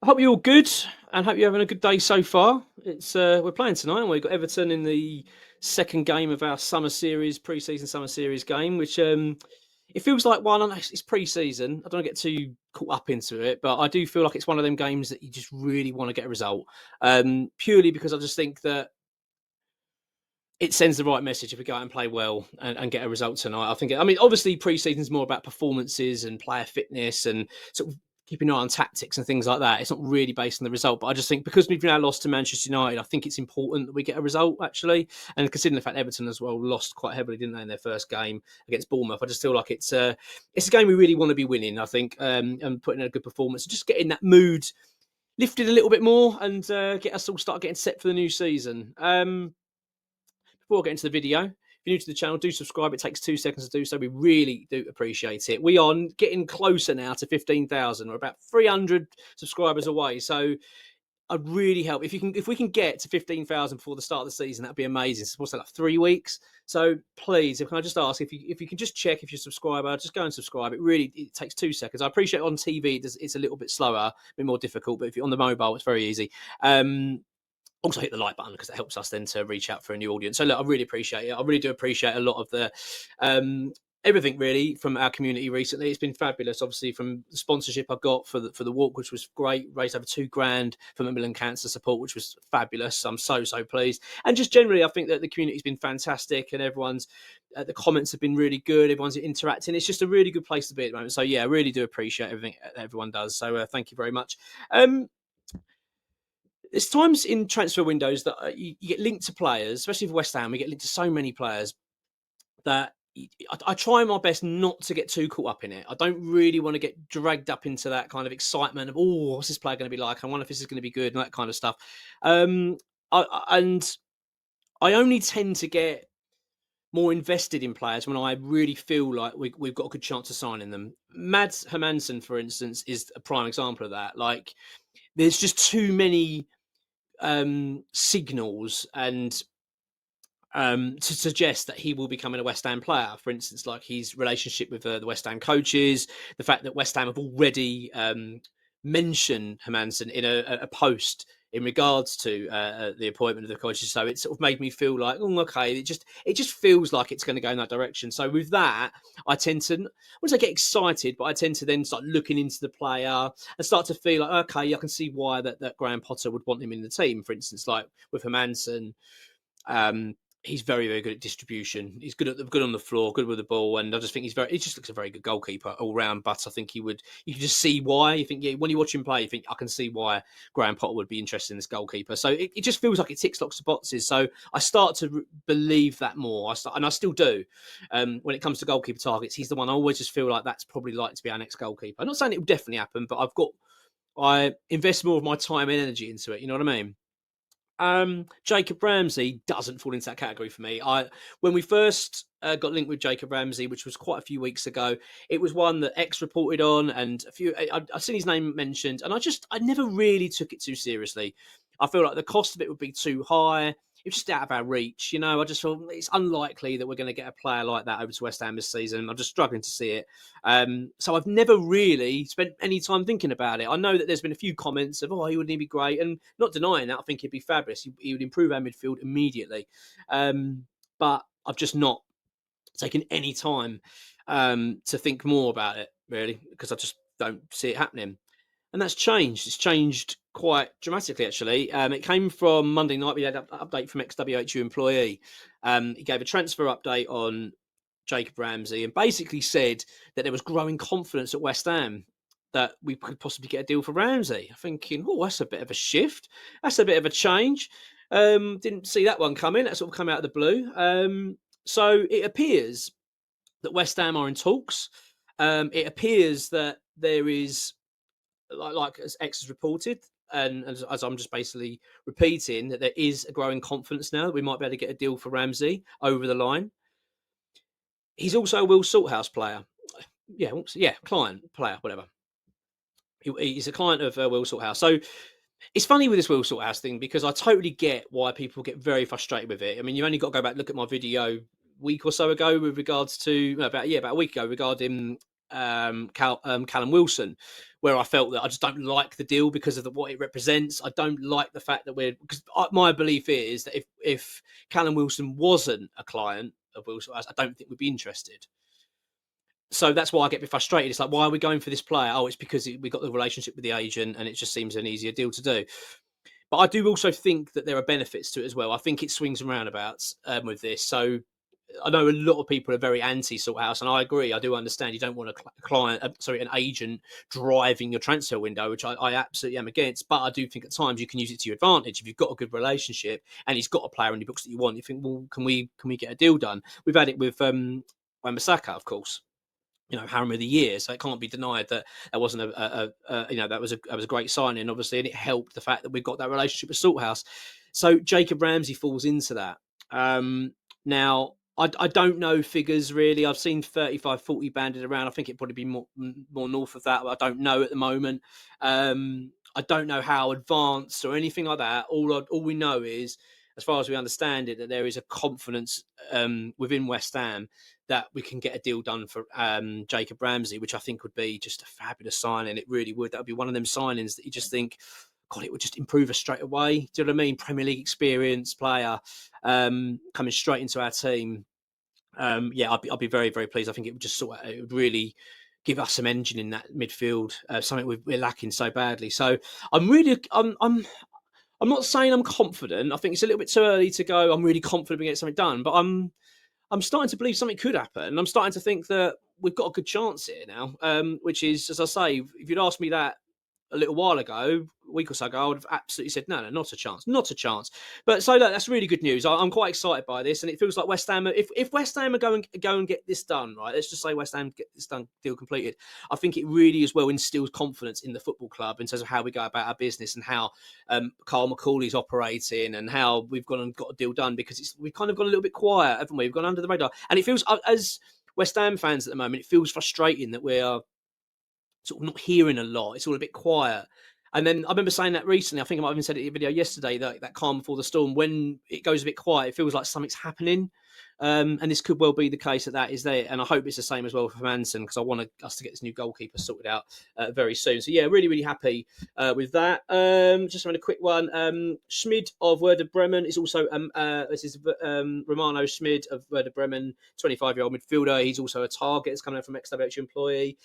I hope you're all good and hope you're having a good day so far. It's we're playing tonight, and we've got Everton in the second game of our summer series, pre-season summer series game, which it feels like one. I know it's pre-season. I don't want to get too caught up into it, but I do feel like it's one of them games that you just really want to get a result. Purely because I just think that it sends the right message if we go out and play well and get a result tonight. I mean, obviously, pre-season is more about performances and player fitness and sort of keeping an eye on tactics and things like that. It's not really based on the result, but I just think because we've now lost to Manchester United, I think it's important that we get a result actually. And considering the fact Everton as well lost quite heavily, didn't they, in their first game against Bournemouth, I just feel like it's a game we really want to be winning. I think and putting in a good performance, just getting that mood lifted a little bit more and get us all start getting set for the new season. Before I get into the video, if you're new to the channel, do subscribe. It takes 2 seconds to do so. We really do appreciate it. We are getting closer now to 15,000. We're about 300 subscribers away. So I'd really help if we can get to 15,000 before the start of the season. That'd be amazing. It's supposed to like 3 weeks. So please, can I just ask if you can just check if you're a subscriber, just go and subscribe. It takes 2 seconds. I appreciate on TV it's a little bit slower, a bit more difficult, but if you're on the mobile, it's very easy. Also hit the like button because it helps us then to reach out for a new audience. So look, I really appreciate it. I really do appreciate a lot of the everything really from our community recently. It's been fabulous. Obviously from the sponsorship I got for the walk, which was great. Raised over £2,000 for Macmillan Cancer Support, which was fabulous. I'm so pleased. And just generally, I think that the community's been fantastic, and everyone's the comments have been really good. Everyone's interacting. It's just a really good place to be at the moment. So yeah, I really do appreciate everything everyone does. So thank you very much. There's times in transfer windows that you get linked to players, especially for West Ham. We get linked to so many players that I try my best not to get too caught up in it. I don't really want to get dragged up into that kind of excitement of, oh, what's this player going to be like? I wonder if this is going to be good and that kind of stuff. And I only tend to get more invested in players when I really feel like we've got a good chance of signing them. Mads Hermansen, for instance, is a prime example of that. Like, there's just too many signals and to suggest that he will become a West Ham player. For instance, like his relationship with the West Ham coaches, the fact that West Ham have already mentioned Hermansen in a post in regards to the appointment of the coaches. So it sort of made me feel like, oh, okay, it just feels like it's going to go in that direction. So with that, I tend to, I wouldn't say get excited, but I tend to then start looking into the player and start to feel like, okay, I can see why that Graham Potter would want him in the team. For instance, like with Hermansen, he's very good at distribution. He's good on the floor, good with the ball, and I just think he just looks a very good goalkeeper all round. But I think you can just see why. You think, yeah, when you watch him play, you think I can see why Graham Potter would be interested in this goalkeeper. So it just feels like it ticks lots of boxes. So I start to believe that more. And I still do. When it comes to goalkeeper targets, he's the one I always just feel like that's probably like to be our next goalkeeper. I'm not saying it will definitely happen, but I invest more of my time and energy into it. You know what I mean? Jacob Ramsey doesn't fall into that category for me. When we first got linked with Jacob Ramsey, which was quite a few weeks ago, it was one that X reported on, and I've seen his name mentioned, and I never really took it too seriously. I feel like the cost of it would be too high. It's just out of our reach, you know. I just feel it's unlikely that we're going to get a player like that over to West Ham this season. I'm just struggling to see it. So I've never really spent any time thinking about it. I know that there's been a few comments of, oh, he wouldn't be great, and not denying that. I think he'd be fabulous. He would improve our midfield immediately. But I've just not taken any time to think more about it, really, because I just don't see it happening. And that's changed. It's changed quite dramatically, actually. It came from Monday night. We had an update from EXWHUEMPLOYEE. He gave a transfer update on Jacob Ramsey and basically said that there was growing confidence at West Ham that we could possibly get a deal for Ramsey. I'm thinking, oh, that's a bit of a shift. That's a bit of a change. Didn't see that one coming. That sort of come out of the blue. So it appears that West Ham are in talks. It appears that there is, like as X has reported, and as I'm just basically repeating, that there is a growing confidence now that we might be able to get a deal for Ramsey over the line. He's also a Will Salthouse player. Yeah, client, player, whatever. He's a client of Will Salthouse. So it's funny with this Will Salthouse thing because I totally get why people get very frustrated with it. I mean, you only got to go back and look at my video a week or so ago with regards to about a week ago regarding Callum Wilson, where I felt that I just don't like the deal because of what it represents. I don't like the fact that my belief is that if Callum Wilson wasn't a client of Wilson, I don't think we'd be interested. So that's why I get a bit frustrated. It's like, why are we going for this player? Oh, it's because we got the relationship with the agent and it just seems an easier deal to do. But I do also think that there are benefits to it as well. I think it swings and roundabouts with this. So I know a lot of people are very anti Salthouse, and I agree. I do understand you don't want an agent driving your transfer window, which I absolutely am against. But I do think at times you can use it to your advantage if you've got a good relationship and he's got a player in your books that you want. You think, well, can we get a deal done? We've had it with Wan-Bissaka, of course. Hammer of the year. So it can't be denied that wasn't that was a great signing, obviously, and it helped the fact that we've got that relationship with Salthouse. So Jacob Ramsey falls into that. Now, I don't know figures really. I've seen 35, 40 banded around. I think it'd probably be more north of that. But I don't know at the moment. I don't know how advanced or anything like that. All we know is, as far as we understand it, that there is a confidence within West Ham that we can get a deal done for Jacob Ramsey, which I think would be just a fabulous signing. It really would. That would be one of them signings that you just think, God, it would just improve us straight away. Do you know what I mean? Premier League experience player coming straight into our team. I'd be very, very pleased. I think it would just it would really give us some engine in that midfield, something we're lacking so badly. So I'm not saying I'm confident. I think it's a little bit too early to go, I'm really confident we get something done, but I'm starting to believe something could happen. I'm starting to think that we've got a good chance here now, which is, as I say, if you'd asked me that a little while ago, a week or so ago, I would have absolutely said, no, not a chance, not a chance. But so that's really good news. I'm quite excited by this, and it feels like West Ham, if West Ham are go and get this done, right, let's just say West Ham get this done, deal completed, I think it really as well instills confidence in the football club in terms of how we go about our business and how Carl McCauley's operating and how we've gone and got a deal done, because we've kind of gone a little bit quiet, haven't we? We've gone under the radar. And it feels, as West Ham fans at the moment, it feels frustrating that we are sort of not hearing a lot. It's all a bit quiet. And then I remember saying that recently. I think I might have even said it in a video yesterday, that calm before the storm, when it goes a bit quiet, it feels like something's happening. And this could well be the case that is there. And I hope it's the same as well for Manson, because I want us to get this new goalkeeper sorted out very soon. So, yeah, really, really happy with that. Just having a quick one. Schmid of Werder Bremen is also, this is Romano Schmid of Werder Bremen, 25-year-old midfielder. He's also a target. It's coming out from EXWHUEMPLOYEE,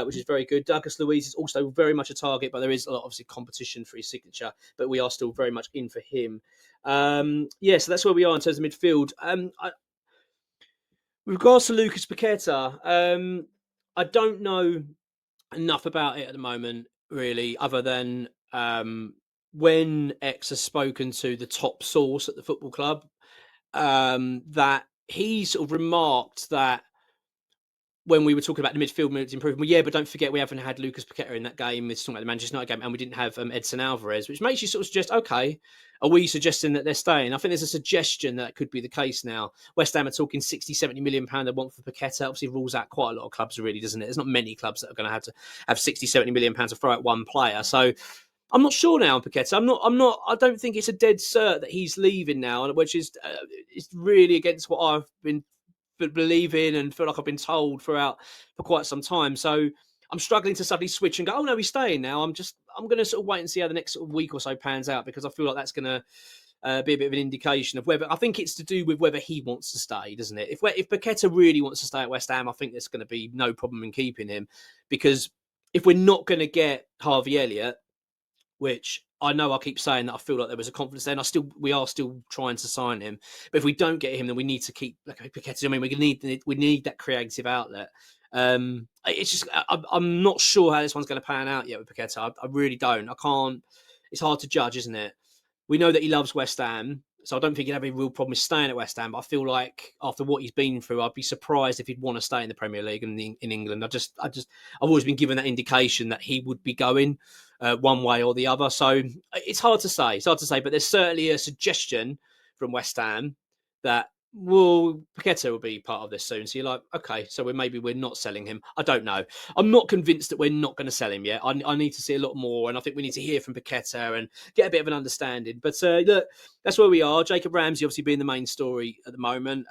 which is very good. Douglas Luiz is also very much a target, but there is a lot, obviously, competition for his signature. But we are still very much in for him. So that's where we are in terms of midfield. With regards to Lucas Paqueta, I don't know enough about it at the moment, really, other than when X has spoken to the top source at the football club, that he sort of remarked that when we were talking about the midfield minutes improvement, well, yeah, but don't forget we haven't had Lucas Paqueta in that game. It's talking about the Manchester United game, and we didn't have Edson Alvarez, which makes you sort of suggest, okay, are we suggesting that they're staying? I think there's a suggestion that could be the case now. West Ham are talking 60, 70 million pound they want for Paqueta. Obviously rules out quite a lot of clubs, really, doesn't it? There's not many clubs that are going to have 60, 70 million pounds to throw at one player. So I'm not sure now on Paqueta. I don't think it's a dead cert that he's leaving now, which is it's really against what I've been believe in and feel like I've been told for quite some time. So I'm struggling to suddenly switch and go, oh no, he's staying now. I'm going to sort of wait and see how the next sort of week or so pans out, because I feel like that's going to be a bit of an indication of whether, I think it's to do with whether he wants to stay, doesn't it? If Paqueta really wants to stay at West Ham, I think there's going to be no problem in keeping him, because if we're not going to get Harvey Elliott, which I know I keep saying that I feel like there was a confidence there, and we are still trying to sign him. But if we don't get him, then we need to keep Paqueta. I mean, we need that creative outlet. It's just I'm not sure how this one's going to pan out yet with Paqueta. I really don't. I can't. It's hard to judge, isn't it? We know that he loves West Ham, so I don't think he'd have a real problem with staying at West Ham. But I feel like after what he's been through, I'd be surprised if he'd want to stay in the Premier League and in England. I've always been given that indication that he would be going one way or the other. So it's hard to say. But there's certainly a suggestion from West Ham that Well, Paqueta will be part of this soon. So you're like, okay, so we're not selling him. I don't know. I'm not convinced that we're not going to sell him yet. I need to see a lot more, and I think we need to hear from Paqueta and get a bit of an understanding. But look, that's where we are. Jacob Ramsey obviously being the main story at the moment,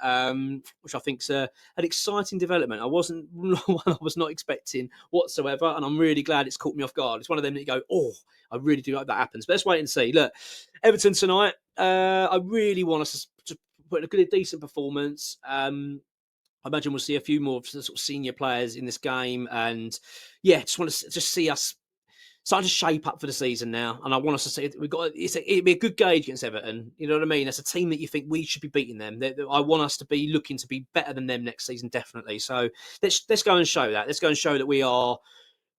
which I think's an exciting development. I was not expecting whatsoever, and I'm really glad it's caught me off guard. It's one of them that you go, oh, I really do hope that happens. But let's wait and see. Look, Everton tonight. I really want us to put in a good, decent performance. I imagine we'll see a few more sort of senior players in this game, and yeah, just want to just see us starting to shape up for the season now. And I want us to see it'd be a good gauge against Everton. You know what I mean? That's a team that you think we should be beating them. I want us to be looking to be better than them next season, definitely. So let's go and show that. Let's go and show that we are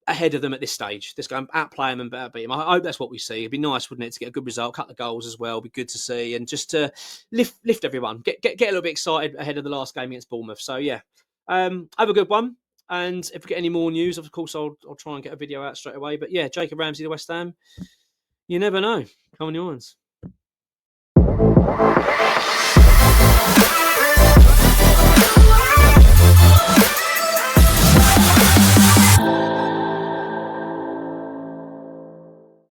ahead of them at this stage. Let's go and outplay them and better beat them. I hope that's what we see. It'd be nice, wouldn't it, to get a good result, cut the goals as well. It'd be good to see, and just to lift everyone, get a little bit excited ahead of the last game against Bournemouth. So yeah, have a good one. And if we get any more news, of course, I'll try and get a video out straight away. But yeah, Jacob Ramsey to West Ham. You never know. Come on, your ones.